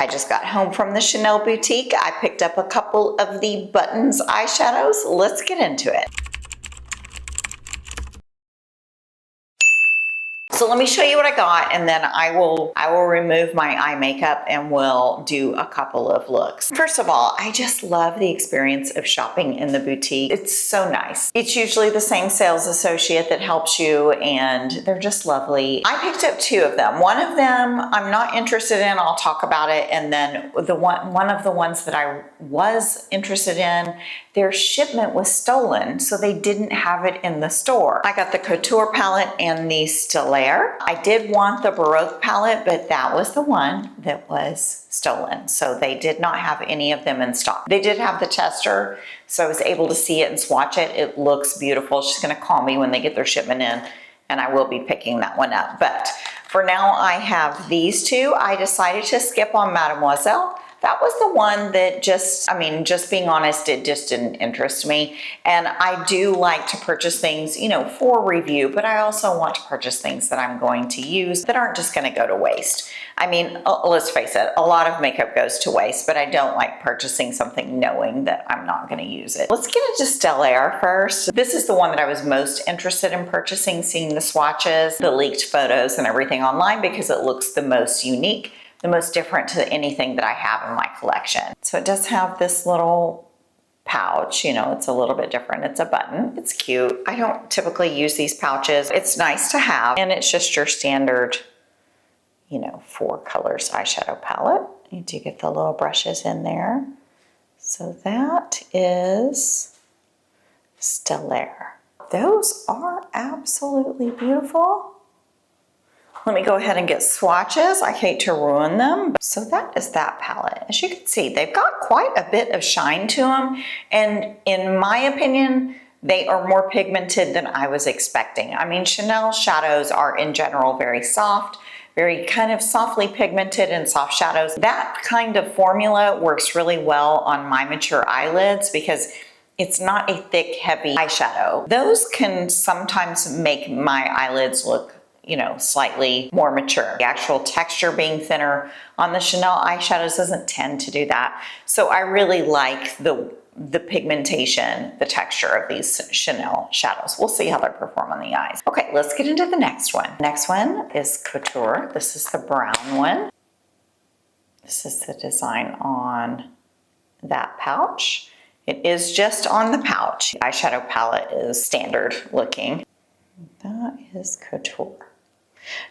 I just got home from the Chanel boutique. I picked up a couple of the Boutons eyeshadows. Let's get into it. So let me show you what I got, and then I will remove my eye makeup and we'll do a couple of looks. First of all, I just love the experience of shopping in the boutique. It's so nice. It's usually the same sales associate that helps you, and they're just lovely. I picked up two of them. One of them I'm not interested in. I'll talk about it. And then one of the ones that I was interested in, their shipment was stolen, so they didn't have it in the store. I got the Couture palette and the Stellaire. I did want the Baroque palette, but that was the one that was stolen. So they did not have any of them in stock. They did have the tester, so I was able to see it and swatch it. It looks beautiful. She's gonna call me when they get their shipment in, and I will be picking that one up. But for now, I have these two. I decided to skip on Mademoiselle. That was the one that just being honest, it just didn't interest me. And I do like to purchase things, you know, for review, but I also want to purchase things that I'm going to use that aren't just going to go to waste. I mean, let's face it, a lot of makeup goes to waste, but I don't like purchasing something knowing that I'm not going to use it. Let's get into Stellaire first. This is the one that I was most interested in purchasing, seeing the swatches, the leaked photos and everything online, because it looks the most unique, the most different to anything that I have in my collection. So it does have this little pouch, you know, it's a little bit different. It's a button, it's cute. I don't typically use these pouches. It's nice to have, and it's just your standard, you know, 4 colors eyeshadow palette. You do get the little brushes in there. So that is Stellaire. Those are absolutely beautiful. Let me go ahead and get swatches. I hate to ruin them. So that is that palette. As you can see, they've got quite a bit of shine to them. And in my opinion, they are more pigmented than I was expecting. I mean, Chanel shadows are in general very soft, very kind of softly pigmented and soft shadows. That kind of formula works really well on my mature eyelids because it's not a thick, heavy eyeshadow. Those can sometimes make my eyelids look, you know, slightly more mature. The actual texture being thinner on the Chanel eyeshadows doesn't tend to do that. So I really like the pigmentation, the texture of these Chanel shadows. We'll see how they perform on the eyes. Okay, let's get into the next one. Next one is Couture. This is the brown one. This is the design on that pouch. It is just on the pouch. The eyeshadow palette is standard looking. That is Couture.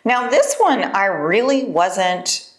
Now this one I really wasn't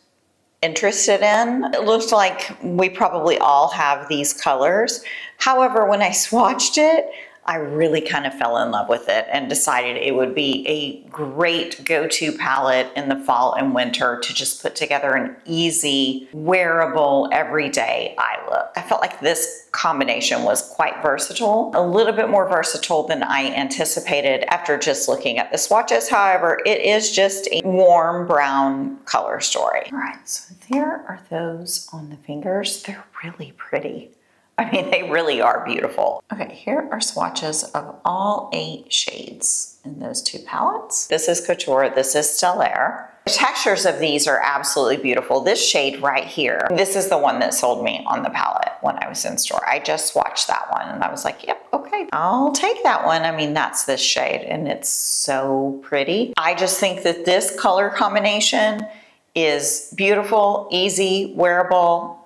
interested in. It looks like we probably all have these colors. However, when I swatched it, I really kind of fell in love with it and decided it would be a great go-to palette in the fall and winter to just put together an easy, wearable, everyday eye look. I felt like this combination was quite versatile, a little bit more versatile than I anticipated after just looking at the swatches. However, it is just a warm brown color story. All right, so there are those on the fingers. They're really pretty. I mean, they really are beautiful. Okay, here are swatches of all 8 shades in those 2 palettes. This is Couture, this is Stellaire. The textures of these are absolutely beautiful. This shade right here, this is the one that sold me on the palette when I was in store. I just swatched that one and I was like, yep, okay, I'll take that one. I mean, that's this shade and it's so pretty. I just think that this color combination is beautiful, easy, wearable.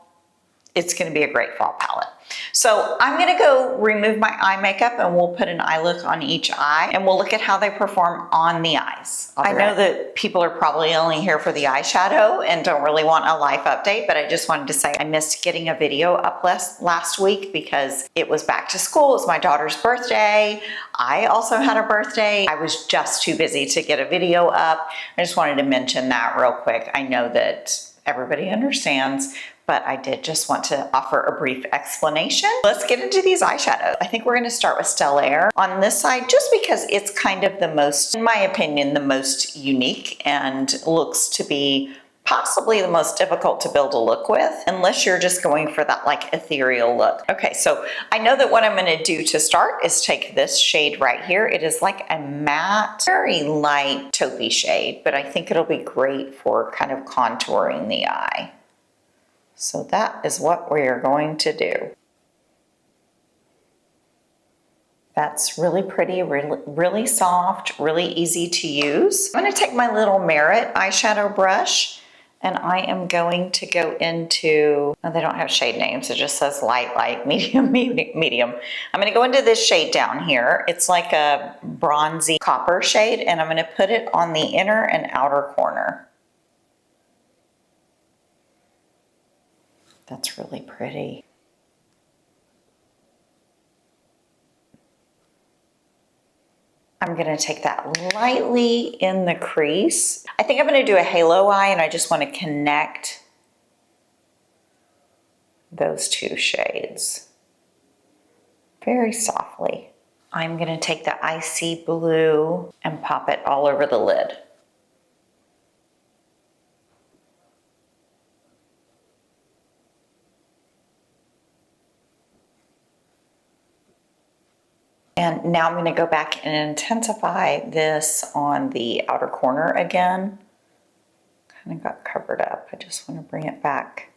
It's gonna be a great fall palette. So I'm gonna go remove my eye makeup and we'll put an eye look on each eye and we'll look at how they perform on the eyes. I know that people are probably only here for the eyeshadow and don't really want a life update, but I just wanted to say I missed getting a video up last week because it was back to school. It was my daughter's birthday. I also had a birthday. I was just too busy to get a video up. I just wanted to mention that real quick. I know that everybody understands, but I did just want to offer a brief explanation. Let's get into these eyeshadows. I think we're gonna start with Stellaire on this side, just because it's kind of the most, in my opinion, the most unique and looks to be possibly the most difficult to build a look with, unless you're just going for that like ethereal look. Okay, so I know that what I'm gonna do to start is take this shade right here. It is like a matte, very light taupey shade, but I think it'll be great for kind of contouring the eye. So that is what we are going to do. That's really pretty, really soft, really easy to use. I'm going to take my little Merit eyeshadow brush and I am going to go into, oh, they don't have shade names, it just says light, medium, medium. I'm going to go into this shade down here. It's like a bronzy copper shade and I'm going to put it on the inner and outer corner. That's really pretty. I'm going to take that lightly in the crease. I think I'm going to do a halo eye and I just want to connect those two shades very softly. I'm going to take the icy blue and pop it all over the lid. And now I'm going to go back and intensify this on the outer corner again. Kind of got covered up. I just want to bring it back.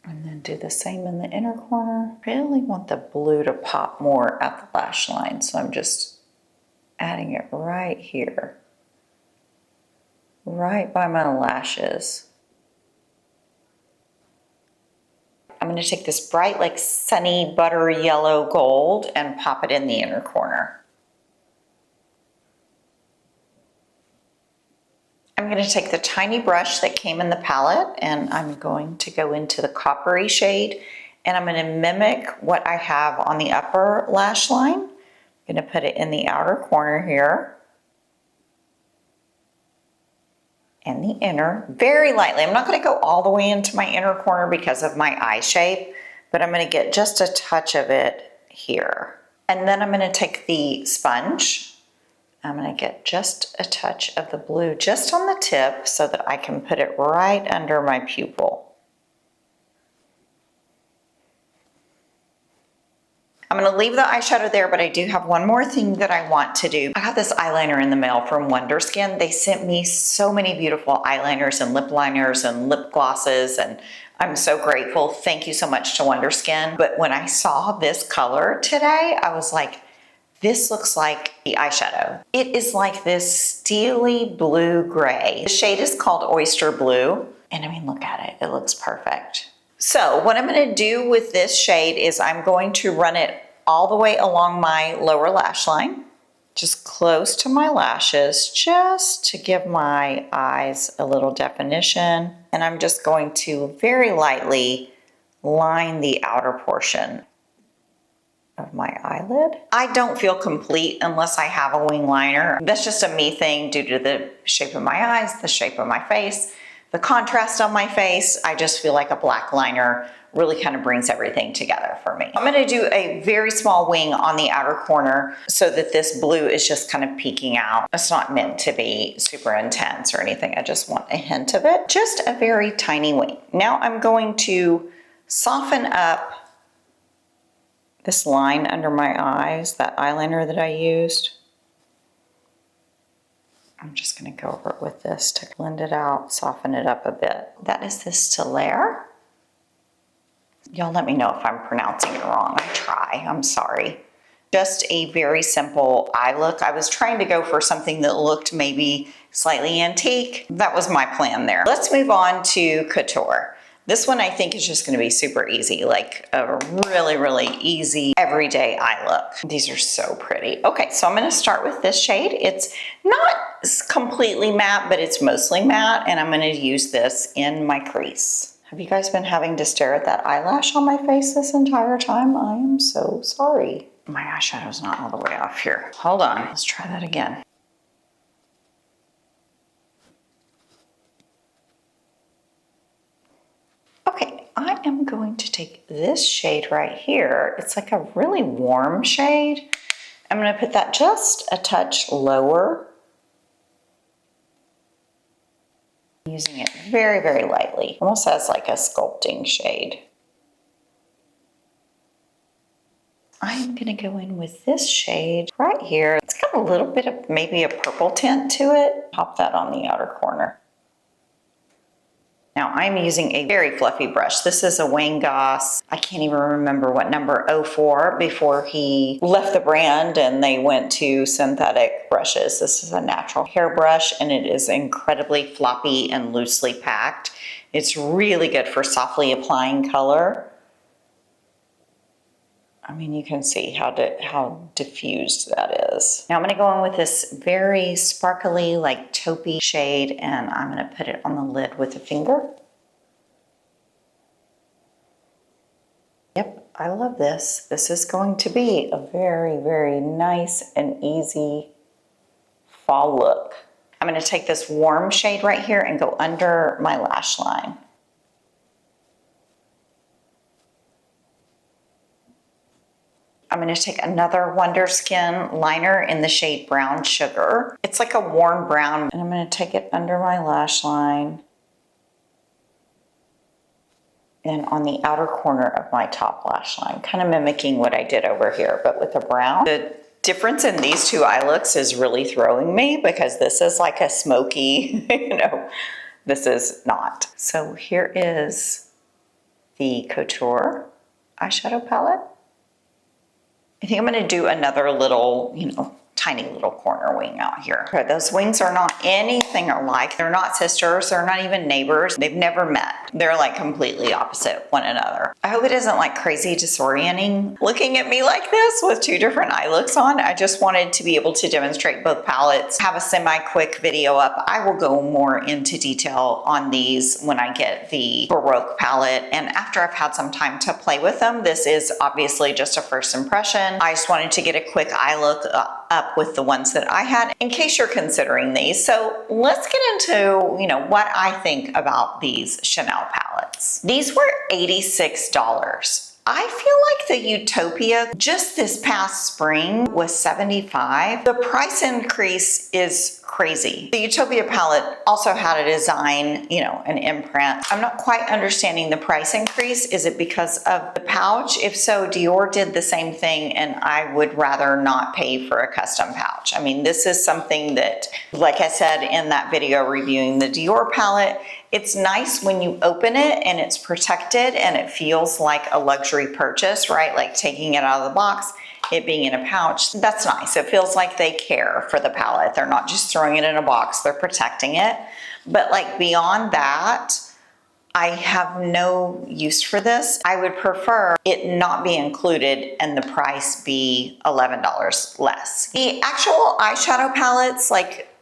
And then do the same in the inner corner. I really want the blue to pop more at the lash line, so I'm just adding it right here. Right by my lashes. I'm going to take this bright, like sunny butter yellow gold and pop it in the inner corner. I'm going to take the tiny brush that came in the palette and I'm going to go into the coppery shade and I'm going to mimic what I have on the upper lash line. I'm going to put it in the outer corner here. And the inner, very lightly. I'm not going to go all the way into my inner corner because of my eye shape, but I'm going to get just a touch of it here. And then I'm going to take the sponge. I'm going to get just a touch of the blue just on the tip so that I can put it right under my pupil. I'm going to leave the eyeshadow there, but I do have one more thing that I want to do. I got this eyeliner in the mail from Wonder Skin. They sent me so many beautiful eyeliners and lip liners and lip glosses, and I'm so grateful. Thank you so much to Wonder Skin. But when I saw this color today, I was like, this looks like the eyeshadow. It is like this steely blue-gray. The shade is called Oyster Blue, and I mean, look at it. It looks perfect. So what I'm going to do with this shade is I'm going to run it all the way along my lower lash line, just close to my lashes, just to give my eyes a little definition. And I'm just going to very lightly line the outer portion of my eyelid. I don't feel complete unless I have a wing liner. That's just a me thing due to the shape of my eyes, the shape of my face, the contrast on my face. I just feel like a black liner really kind of brings everything together for me. I'm going to do a very small wing on the outer corner so that this blue is just kind of peeking out. It's not meant to be super intense or anything. I just want a hint of it. Just a very tiny wing. Now I'm going to soften up this line under my eyes, that eyeliner that I used. I'm just going to go over it with this to blend it out, soften it up a bit. That is the Stellaire. Y'all let me know if I'm pronouncing it wrong. I try, I'm sorry. Just a very simple eye look. I was trying to go for something that looked maybe slightly antique. That was my plan there. Let's move on to Couture. This one I think is just going to be super easy, like a really, really easy everyday eye look. These are so pretty. Okay, so I'm going to start with this shade. It's not completely matte, but it's mostly matte, and I'm going to use this in my crease. Have you guys been having to stare at that eyelash on my face this entire time? I am so sorry. My eyeshadow's not all the way off here. Hold on, let's try that again. Okay, I am going to take this shade right here. It's like a really warm shade. I'm going to put that just a touch lower. Using it very, very lightly. Almost as like a sculpting shade. I'm going to go in with this shade right here. It's got a little bit of maybe a purple tint to it. Pop that on the outer corner. Now I'm using a very fluffy brush. This is a Wayne Goss, I can't even remember what number, 04, before he left the brand and they went to synthetic brushes. This is a natural hairbrush and it is incredibly floppy and loosely packed. It's really good for softly applying color. I mean, you can see how diffused that is. Now I'm gonna go in with this very sparkly, like taupey shade, and I'm gonna put it on the lid with a finger. Yep, I love this. This is going to be a very, very nice and easy fall look. I'm gonna take this warm shade right here and go under my lash line. I'm going to take another Wonder Skin liner in the shade Brown Sugar. It's like a warm brown, and I'm going to take it under my lash line and on the outer corner of my top lash line, kind of mimicking what I did over here, but with a brown. The difference in these two eye looks is really throwing me because this is like a smoky, this is not. So here is the Couture eyeshadow palette. I think I'm going to do another little, tiny little corner wing out here. Okay, those wings are not anything alike. They're not sisters. They're not even neighbors. They've never met. They're like completely opposite one another. I hope it isn't like crazy disorienting looking at me like this with two different eye looks on. I just wanted to be able to demonstrate both palettes, have a semi-quick video up. I will go more into detail on these when I get the Baroque palette and after I've had some time to play with them. This is obviously just a first impression. I just wanted to get a quick eye look up with the ones that I had in case you're considering these. So let's get into, what I think about these Chanel palettes. These were $86. I feel like the Utopia just this past spring was $75. The price increase is crazy. The Utopia palette also had a design, an imprint. I'm not quite understanding the price increase. Is it because of the pouch? If so, Dior did the same thing and I would rather not pay for a custom pouch. I mean, this is something that, like I said in that video reviewing the Dior palette, it's nice when you open it and it's protected and it feels like a luxury purchase, right? Like taking it out of the box, it being in a pouch, that's nice. It feels like they care for the palette. They're not just throwing it in a box, they're protecting it. But like beyond that, I have no use for this. I would prefer it not be included and the price be $11 less. The actual eyeshadow palettes,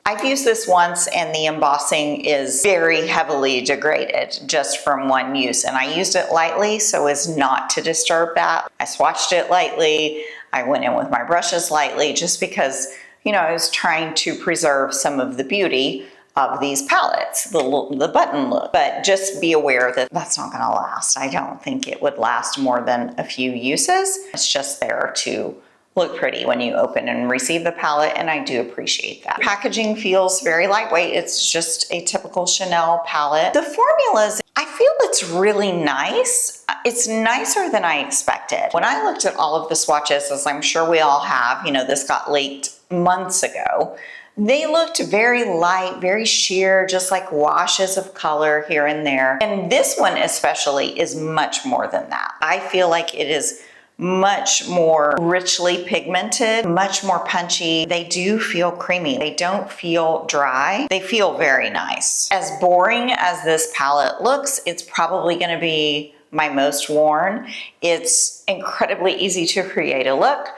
I've used this once and the embossing is very heavily degraded just from one use. And I used it lightly so as not to disturb that. I swatched it lightly. I went in with my brushes lightly just because, I was trying to preserve some of the beauty of these palettes, the button look. But just be aware that that's not gonna last. I don't think it would last more than a few uses. It's just there to look pretty when you open and receive the palette, and I do appreciate that. Packaging feels very lightweight. It's just a typical Chanel palette. The formulas, I feel it's really nice. It's nicer than I expected. When I looked at all of the swatches, as I'm sure we all have, this got leaked months ago, they looked very light, very sheer, just like washes of color here and there. And this one especially is much more than that. I feel like it is much more richly pigmented, much more punchy. They do feel creamy. They don't feel dry. They feel very nice. As boring as this palette looks, it's probably going to be my most worn. It's incredibly easy to create a look.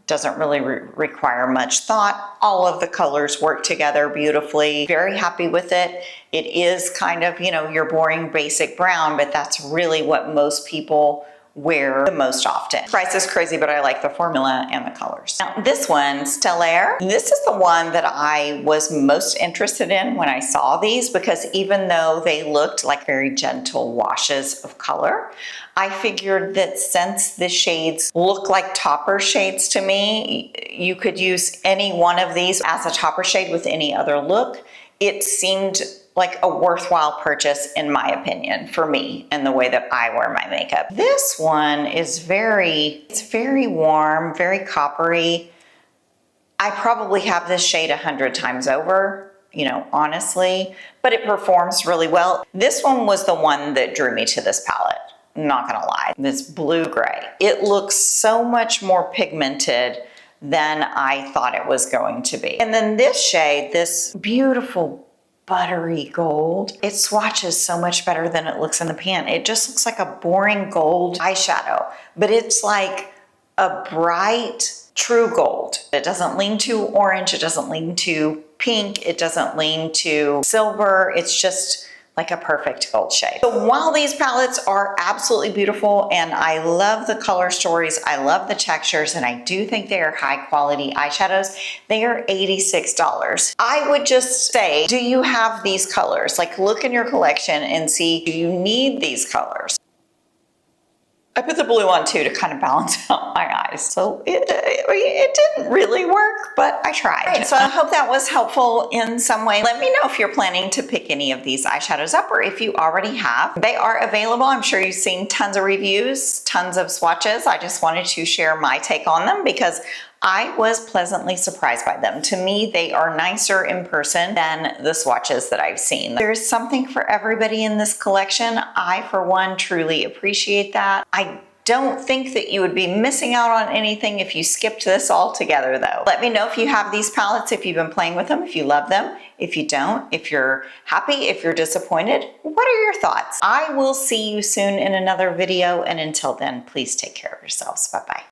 Doesn't really require much thought. All of the colors work together beautifully. Very happy with it. It is kind of, your boring basic brown, but that's really what most people wear the most often. Price is crazy, but I like the formula and the colors. Now this one, Stellaire, this is the one that I was most interested in when I saw these because even though they looked like very gentle washes of color, I figured that since the shades look like topper shades to me, you could use any one of these as a topper shade with any other look. It seemed like a worthwhile purchase in my opinion for me and the way that I wear my makeup. This one is very warm, very coppery. I probably have this shade 100 times over. you know, honestly, but it performs really well. This one was the one that drew me to this palette. I'm not gonna lie, this blue-gray. It looks so much more pigmented than I thought it was going to be. And then this shade, this beautiful buttery gold, it swatches so much better than it looks in the pan. It just looks like a boring gold eyeshadow, but it's like a bright, true gold. It doesn't lean too orange, it doesn't lean too pink, it doesn't lean too silver. It's just like a perfect gold shade. So while these palettes are absolutely beautiful and I love the color stories, I love the textures, and I do think they are high quality eyeshadows, they are $86. I would just say, do you have these colors? Like, look in your collection and see, do you need these colors? I put the blue on too to kind of balance out my eyes. So it didn't really work, but I tried. Right, so I hope that was helpful in some way. Let me know if you're planning to pick any of these eyeshadows up, or if you already have. They are available. I'm sure you've seen tons of reviews, tons of swatches. I just wanted to share my take on them because I was pleasantly surprised by them. To me, they are nicer in person than the swatches that I've seen. There's something for everybody in this collection. I, for one, truly appreciate that. I don't think that you would be missing out on anything if you skipped this altogether though. Let me know if you have these palettes, if you've been playing with them, if you love them, if you don't, if you're happy, if you're disappointed. What are your thoughts? I will see you soon in another video, and until then, please take care of yourselves. Bye-bye.